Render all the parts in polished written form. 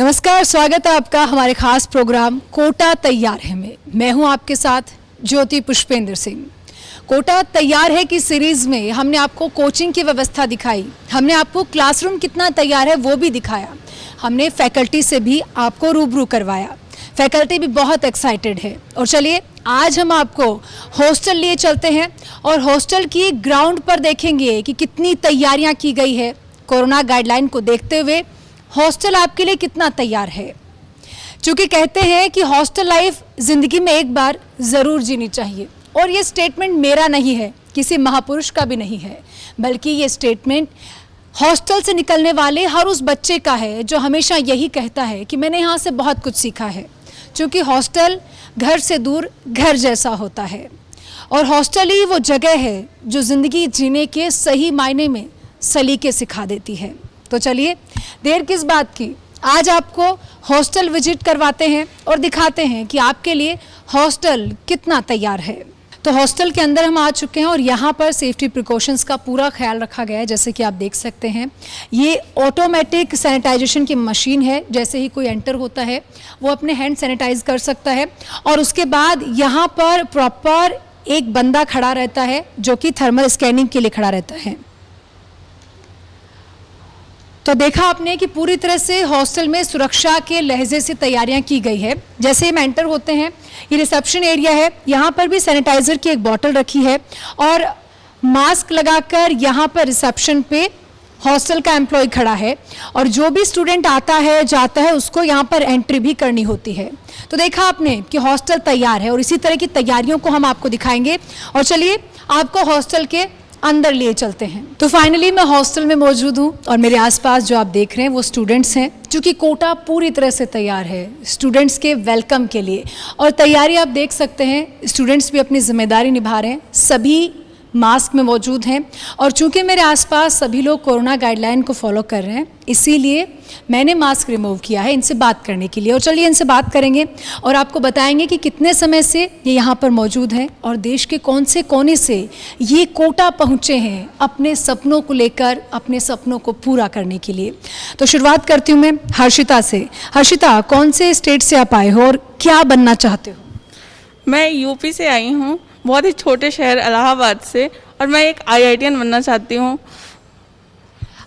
नमस्कार, स्वागत है आपका हमारे खास प्रोग्राम कोटा तैयार है में। मैं हूं आपके साथ ज्योति पुष्पेंद्र सिंह। कोटा तैयार है की सीरीज में हमने आपको कोचिंग की व्यवस्था दिखाई, हमने आपको क्लासरूम कितना तैयार है वो भी दिखाया, हमने फैकल्टी से भी आपको रूबरू करवाया। फैकल्टी भी बहुत एक्साइटेड है। और चलिए आज हम आपको हॉस्टल लिए चलते हैं और हॉस्टल की ग्राउंड पर देखेंगे कि कितनी तैयारियां की गई है। कोरोना गाइडलाइन को देखते हुए हॉस्टल आपके लिए कितना तैयार है, क्योंकि कहते हैं कि हॉस्टल लाइफ ज़िंदगी में एक बार ज़रूर जीनी चाहिए। और ये स्टेटमेंट मेरा नहीं है, किसी महापुरुष का भी नहीं है, बल्कि ये स्टेटमेंट हॉस्टल से निकलने वाले हर उस बच्चे का है जो हमेशा यही कहता है कि मैंने यहाँ से बहुत कुछ सीखा है। क्योंकि हॉस्टल घर से दूर घर जैसा होता है और हॉस्टल ही वो जगह है जो ज़िंदगी जीने के सही मायने में सलीके सिखा देती है। तो चलिए देर किस बात की, आज आपको हॉस्टल विजिट करवाते हैं और दिखाते हैं कि आपके लिए हॉस्टल कितना तैयार है। तो हॉस्टल के अंदर हम आ चुके हैं और यहाँ पर सेफ्टी प्रिकॉशंस का पूरा ख्याल रखा गया है। जैसे कि आप देख सकते हैं ये ऑटोमेटिक सैनिटाइजेशन की मशीन है। जैसे ही कोई एंटर होता है वो अपने हैंड सैनिटाइज कर सकता है और उसके बाद यहाँ पर प्रॉपर एक बंदा खड़ा रहता है जो कि थर्मल स्कैनिंग के लिए खड़ा रहता है। तो देखा आपने कि पूरी तरह से हॉस्टल में सुरक्षा के लहजे से तैयारियां की गई है। जैसे हम एंटर होते हैं, ये रिसेप्शन एरिया है, यहाँ पर भी सैनिटाइजर की एक बॉटल रखी है और मास्क लगाकर यहाँ पर रिसेप्शन पे हॉस्टल का एम्प्लॉय खड़ा है और जो भी स्टूडेंट आता है जाता है उसको यहाँ पर एंट्री भी करनी होती है। तो देखा आपने कि हॉस्टल तैयार है और इसी तरह की तैयारियों को हम आपको दिखाएंगे। और चलिए आपको हॉस्टल के अंदर लिए चलते हैं। तो फाइनली मैं हॉस्टल में मौजूद हूँ और मेरे आसपास जो आप देख रहे हैं वो स्टूडेंट्स हैं, क्योंकि कोटा पूरी तरह से तैयार है स्टूडेंट्स के वेलकम के लिए। और तैयारी आप देख सकते हैं, स्टूडेंट्स भी अपनी जिम्मेदारी निभा रहे हैं, सभी मास्क में मौजूद हैं। और चूंकि मेरे आसपास सभी लोग कोरोना गाइडलाइन को फॉलो कर रहे हैं, इसीलिए मैंने मास्क रिमूव किया है इनसे बात करने के लिए। और चलिए इनसे बात करेंगे और आपको बताएंगे कि कितने समय से ये यहाँ पर मौजूद हैं और देश के कौन से कोने से ये कोटा पहुँचे हैं अपने सपनों को लेकर, अपने सपनों को पूरा करने के लिए। तो शुरुआत करती हूँ मैं हर्षिता से। हर्षिता, कौन से स्टेट से आप आए हो और क्या बनना चाहते हो? मैं यूपी से आई हूँ, बहुत ही छोटे शहर इलाहाबाद से, और मैं एक आईआईटीएन बनना चाहती हूँ।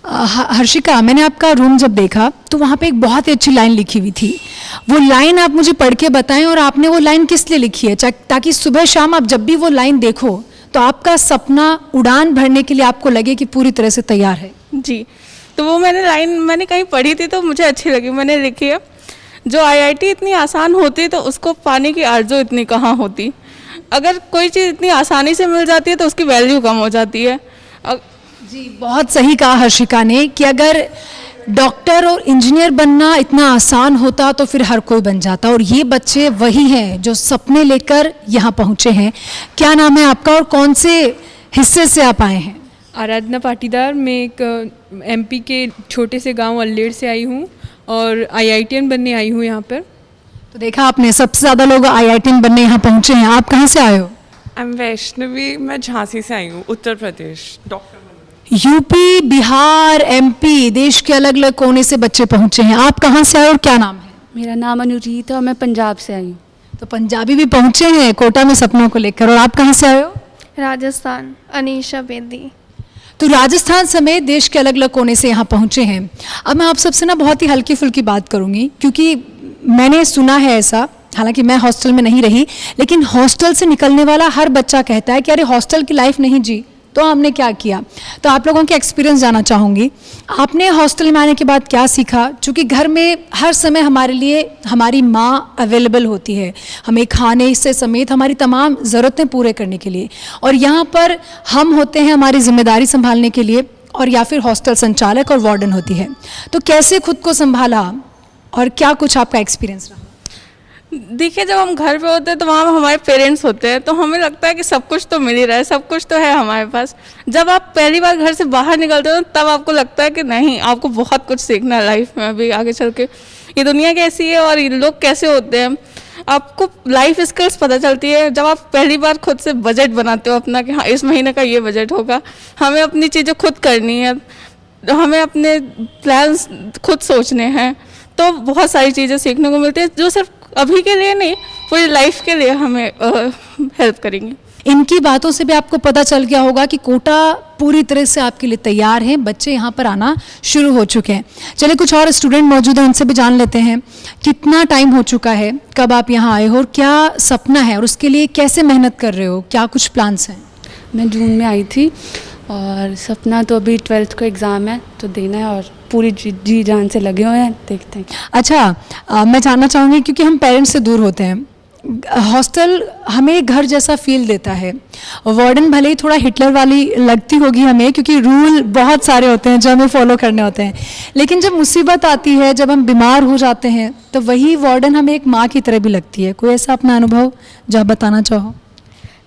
हर्षिका, मैंने आपका रूम जब देखा तो वहाँ पे एक बहुत ही अच्छी लाइन लिखी हुई थी। वो लाइन आप मुझे पढ़ के बताएं और आपने वो लाइन किस लिए लिखी है, ताकि सुबह शाम आप जब भी वो लाइन देखो तो आपका सपना उड़ान भरने के लिए आपको लगे कि पूरी तरह से तैयार है। जी, तो वो लाइन मैंने कहीं पढ़ी थी तो मुझे अच्छी लगी, मैंने लिखी है, जो आईआईटी इतनी आसान होती तो उसको पाने की आरज़ू इतनी कहाँ होती। अगर कोई चीज़ इतनी आसानी से मिल जाती है तो उसकी वैल्यू कम हो जाती है। जी, बहुत सही कहा हर्षिका ने कि अगर डॉक्टर और इंजीनियर बनना इतना आसान होता तो फिर हर कोई बन जाता। और ये बच्चे वही हैं जो सपने लेकर यहाँ पहुँचे हैं। क्या नाम है आपका और कौन से हिस्से से आप आए हैं? आराधना पाटीदार। मैं एक एमपी के छोटे से गांव अल्लेर से आई हूँ और आईआईटीएन बनने आई हूँ यहाँ पर। तो देखा आपने, सबसे ज़्यादा लोग आईआईटीएन बनने यहाँ पहुँचे हैं। आप कहाँ से आए हो? वैष्णवी, मैं झांसी से आई हूँ, Uttar Pradesh. Doctor UP, Bihar, MP, देश के अलग अलग कोने से बच्चे पहुँचे हैं। आप कहाँ से आए और क्या नाम है? मेरा नाम अनुरीत है और मैं पंजाब से आई हूँ। तो पंजाबी भी पहुँचे हैं कोटा में सपनों को लेकर। और आप कहाँ से आए हो? राजस्थान, अनीशा बेदी। तो राजस्थान समेत देश के अलग अलग कोने से यहाँ पहुँचे हैं। अब मैं आप सबसे ना बहुत ही हल्की फुल्की बात करूँगी, क्योंकि मैंने सुना है ऐसा, हालांकि मैं हॉस्टल में नहीं रही, लेकिन हॉस्टल से निकलने वाला हर बच्चा कहता है कि अरे हॉस्टल की लाइफ नहीं जी तो हमने क्या किया। तो आप लोगों के एक्सपीरियंस जानना चाहूँगी, आपने हॉस्टल में आने के बाद क्या सीखा? क्योंकि घर में हर समय हमारे लिए हमारी माँ अवेलेबल होती है, हमें खाने से समेत हमारी तमाम ज़रूरतें पूरे करने के लिए, और यहाँ पर हम होते हैं हमारी जिम्मेदारी संभालने के लिए, और या फिर हॉस्टल संचालक और वार्डन होती है। तो कैसे खुद को संभाला और क्या कुछ आपका एक्सपीरियंस रहा? देखिए, जब हम घर पे होते हैं तो वहाँ हमारे पेरेंट्स होते हैं, तो हमें लगता है कि सब कुछ तो मिल ही रहा है, सब कुछ तो है हमारे पास। जब आप पहली बार घर से बाहर निकलते हो तब आपको लगता है कि नहीं, आपको बहुत कुछ सीखना है लाइफ में अभी आगे चल के। ये दुनिया कैसी है और ये लोग कैसे होते हैं, आपको लाइफ स्किल्स पता चलती है जब आप पहली बार खुद से बजट बनाते हो अपना कि हाँ इस महीने का ये बजट होगा, हमें अपनी चीज़ें खुद करनी है, हमें अपने प्लान्स खुद सोचने हैं। तो बहुत सारी चीज़ें सीखने को मिलती है जो सिर्फ अभी के लिए नहीं, पूरी लाइफ के लिए हमें हेल्प करेंगी। इनकी बातों से भी आपको पता चल गया होगा कि कोटा पूरी तरह से आपके लिए तैयार है, बच्चे यहाँ पर आना शुरू हो चुके हैं। चलिए कुछ और स्टूडेंट मौजूद हैं, उनसे भी जान लेते हैं कितना टाइम हो चुका है, कब आप यहाँ आए हो और क्या सपना है और उसके लिए कैसे मेहनत कर रहे हो, क्या कुछ प्लान्स हैं? मैं जून में आई थी और सपना तो अभी 12th का एग्ज़ाम है तो देना है और पूरी जी जान से लगे हुए हैं, देखते हैं। अच्छा मैं जानना चाहूँगी क्योंकि हम पेरेंट्स से दूर होते हैं, हॉस्टल हमें घर जैसा फील देता है। वार्डन भले ही थोड़ा हिटलर वाली लगती होगी हमें क्योंकि रूल बहुत सारे होते हैं जो हमें फॉलो करने होते हैं, लेकिन जब मुसीबत आती है, जब हम बीमार हो जाते हैं तो वही वार्डन हमें एक माँ की तरह भी लगती है। कोई ऐसा अपना अनुभव जो आप बताना चाहो?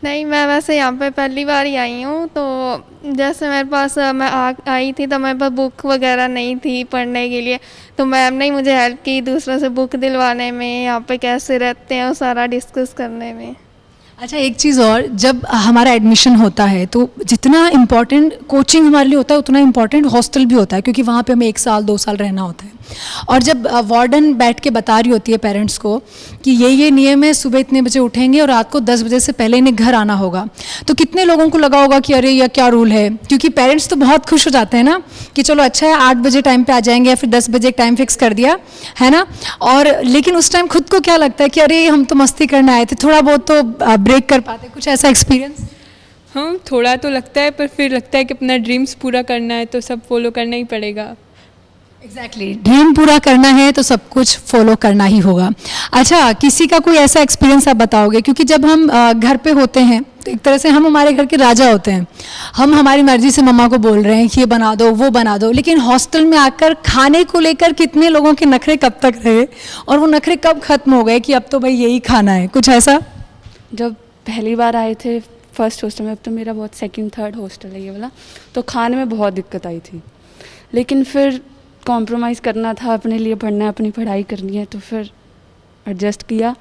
नहीं, मैं वैसे यहाँ पे पहली बार ही आई हूँ, तो जैसे मेरे पास मैं आई थी तो मेरे पास बुक वगैरह नहीं थी पढ़ने के लिए, तो मैम ने मुझे हेल्प की दूसरों से बुक दिलवाने में, यहाँ पे कैसे रहते हैं वो सारा डिस्कस करने में। अच्छा एक चीज़ और, जब हमारा एडमिशन होता है तो जितना इम्पॉर्टेंट कोचिंग हमारे लिए होता है उतना इम्पॉर्टेंट हॉस्टल भी होता है क्योंकि वहाँ पे हमें 1 साल 2 साल रहना होता है। और जब वार्डन बैठ के बता रही होती है पेरेंट्स को कि ये नियम है, सुबह इतने बजे उठेंगे और रात को 10 बजे से पहले इन्हें घर आना होगा, तो कितने लोगों को लगा होगा कि अरे यह क्या रूल है, क्योंकि पेरेंट्स तो बहुत खुश हो जाते हैं ना कि चलो अच्छा है 8 बजे टाइम पे आ जाएंगे या फिर 10 बजे एक टाइम फिक्स कर दिया है ना, और लेकिन उस टाइम खुद को क्या लगता है कि अरे हम तो मस्ती करने आए थे, थोड़ा बहुत तो ब्रेक कर पाते। कुछ ऐसा एक्सपीरियंस? हाँ, थोड़ा तो लगता है, पर फिर लगता है कि अपना ड्रीम्स पूरा करना है तो सब फॉलो करना ही पड़ेगा। एग्जैक्टली, ड्रीम पूरा करना है तो सब कुछ फॉलो करना ही होगा। अच्छा, किसी का कोई ऐसा एक्सपीरियंस आप बताओगे, क्योंकि जब हम घर पे होते हैं तो एक तरह से हम हमारे घर के राजा होते हैं, हम हमारी मर्जी से मम्मा को बोल रहे हैं कि ये बना दो वो बना दो, लेकिन हॉस्टल में आकर खाने को लेकर कितने लोगों के नखरे कब तक रहे और वो नखरे कब खत्म हो गए कि अब तो भाई यही खाना है? कुछ ऐसा? जब पहली बार आए थे फर्स्ट हॉस्टल में, अब तो मेरा बहुत 2nd 3rd हॉस्टल है ये वाला, तो खाने में बहुत दिक्कत आई थी, लेकिन फिर कॉम्प्रोमाइज़ करना था, अपने लिए पढ़ना है, अपनी पढ़ाई करनी है, तो फिर एडजस्ट किया।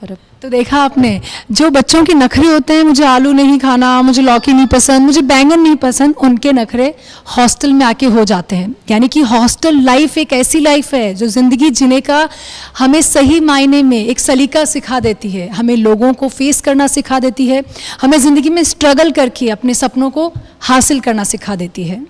और अब तो देखा आपने, जो बच्चों के नखरे होते हैं, मुझे आलू नहीं खाना, मुझे लौकी नहीं पसंद, मुझे बैंगन नहीं पसंद, उनके नखरे हॉस्टल में आके हो जाते हैं। यानी कि हॉस्टल लाइफ एक ऐसी लाइफ है जो ज़िंदगी जीने का हमें सही मायने में एक सलीका सिखा देती है, हमें लोगों को फेस करना सिखा देती है, हमें ज़िंदगी में स्ट्रगल करके अपने सपनों को हासिल करना सिखा देती है।